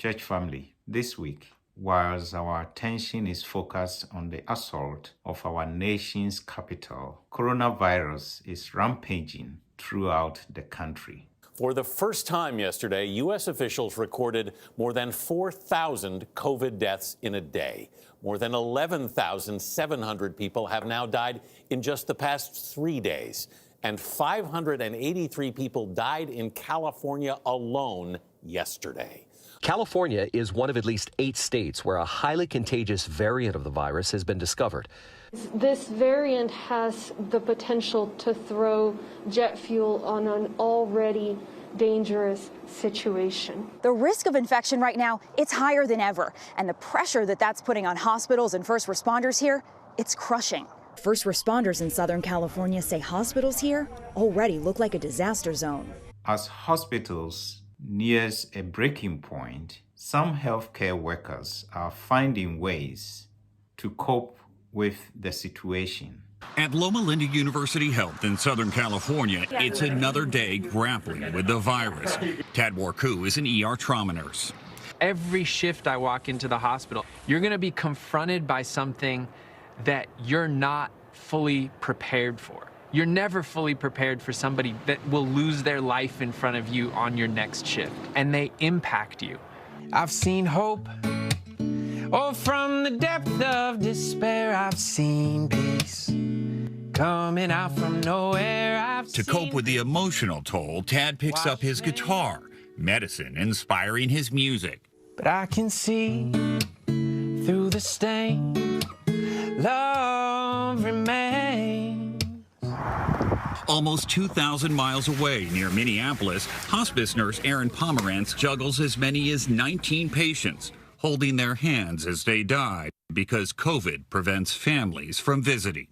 Church family, this week, whilst our attention is focused on the assault of our nation's capital, coronavirus is rampaging throughout the country. For the first time yesterday, U.S. officials recorded more than 4,000 COVID deaths in a day. More than 11,700 people have now died in just the past 3 days. And 583 people died in California alone yesterday. California is one of at least 8 states where a highly contagious variant of the virus has been discovered. This variant has the potential to throw jet fuel on an already dangerous situation. The risk of infection right now, it's higher than ever. And the pressure that that's putting on hospitals and first responders here, it's crushing. First responders in Southern California say hospitals here already look like a disaster zone. As hospitals nears a breaking point, some healthcare workers are finding ways to cope with the situation. At Loma Linda University Health in Southern California, it's another day grappling with the virus. Tad Warku is an ER trauma nurse. Every shift I walk into the hospital, you're going to be confronted by something that you're not fully prepared for. You're never fully prepared for somebody that will lose their life in front of you on your next shift, and they impact you. I've seen hope. Oh, from the depth of despair, I've seen peace coming out from nowhere. To cope with the emotional toll, Tad picks up his guitar, medicine inspiring his music. But I can see through the stain, love remains. Almost 2,000 miles away near Minneapolis, hospice nurse Erin Pomerantz juggles as many as 19 patients, holding their hands as they die because COVID prevents families from visiting.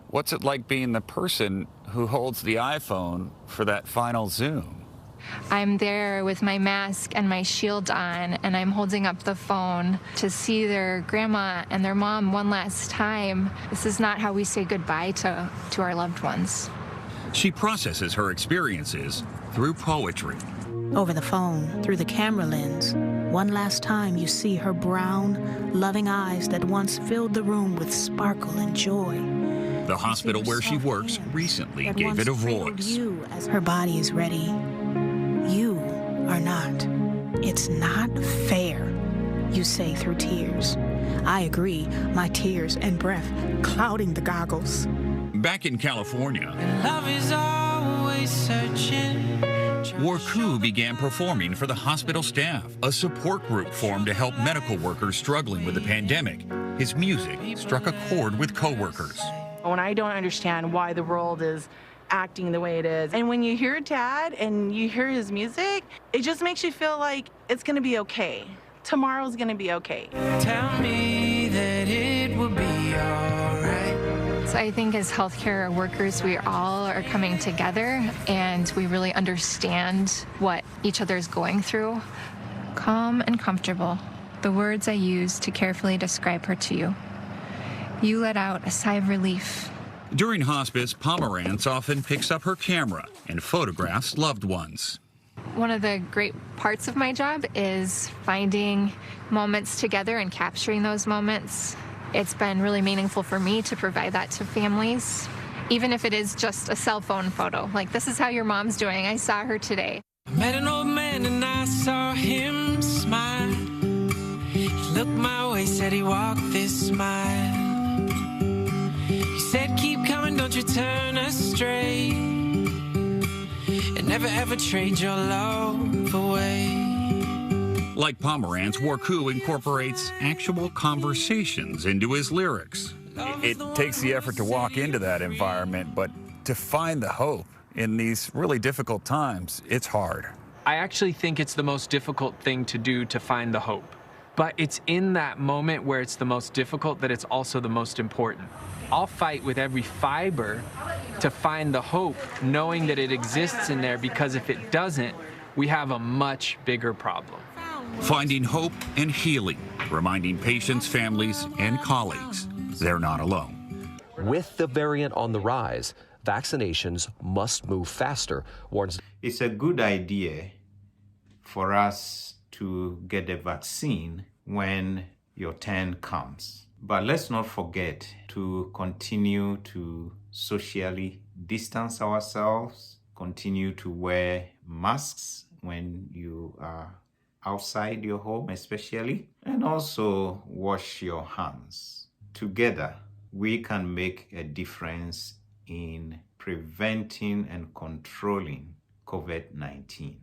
What's it like being the person who holds the iPhone for that final Zoom? I'm there with my mask and my shield on, and I'm holding up the phone to see their grandma and their mom one last time. This is not how we say goodbye to our loved ones. She processes her experiences through poetry. Over the phone, through the camera lens, one last time you see her brown, loving eyes that once filled the room with sparkle and joy. The hospital where she works recently gave it a voice. Her body is ready. You are not. It's not fair, you say through tears. I agree, my tears and breath clouding the goggles. Back in California, Love is always searching. Warku began performing for the hospital staff, a support group formed to help medical workers struggling with the pandemic. His music struck a chord with coworkers. When I don't understand why the world is acting the way it is, and when you hear Tad and you hear his music, it just makes you feel like it's going to be okay. Tomorrow's going to be okay. Tell me that it will be all right. So I think as healthcare workers, we all are coming together, and we really understand what each other is going through. Calm and comfortable, the words I use to carefully describe her to you. You let out a sigh of relief. During hospice, Pomerantz often picks up her camera and photographs loved ones. One of the great parts of my job is finding moments together and capturing those moments. It's been really meaningful for me to provide that to families, even if it is just a cell phone photo. Like, this is how your mom's doing. I saw her today. I met an old man and I saw him smile. He looked my way, said he walked this mile. He said, keep coming, don't you turn astray, and never ever trade your love away. Like Pomerantz, Warku incorporates actual conversations into his lyrics. It takes the effort to walk into that environment, but to find the hope in these really difficult times, it's hard. I actually think it's the most difficult thing to do, to find the hope. But it's in that moment where it's the most difficult that it's also the most important. I'll fight with every fiber to find the hope, knowing that it exists in there, because if it doesn't, we have a much bigger problem. Finding hope and healing, reminding patients, families, and colleagues they're not alone. With the variant on the rise, vaccinations must move faster, warns. It's a good idea for us to get the vaccine when your turn comes. But let's not forget to continue to socially distance ourselves, continue to wear masks when you are outside your home especially, and also wash your hands. Together, we can make a difference in preventing and controlling COVID-19.